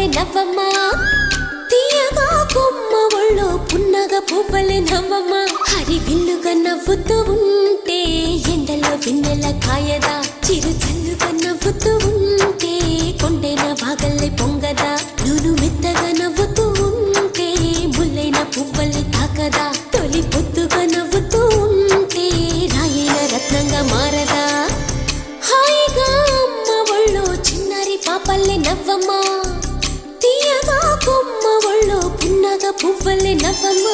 పాపల్లే నవ్వమ్మా తీయగా కొమ్మ ఒళ్ళో పున్నగ పువ్వలే నవ్వమ్మా హరి విల్లుగా నవ్వుతూ ఉంటే ఎండలో వెన్నెల కాయదా చిరు చల్లుగా నవ్వుతూ ఉంటే కొండైన వాగల్లే పొంగదా నూను మెత్తగా నవ్వుతూ ఉంటే ముల్లైన పువ్వలే తాకదా తొలి పొద్దుగా నవ్వుతూ ఉంటే రాయైన రత్నంగా మారదా హాయిగా అమ్మ ఒళ్ళో చిన్నారి పాపల్లే నవ్వమ్మా తీయగా కొమ్మ ఒళ్ళో పున్నగ పువ్వలే నవ్వమ్మా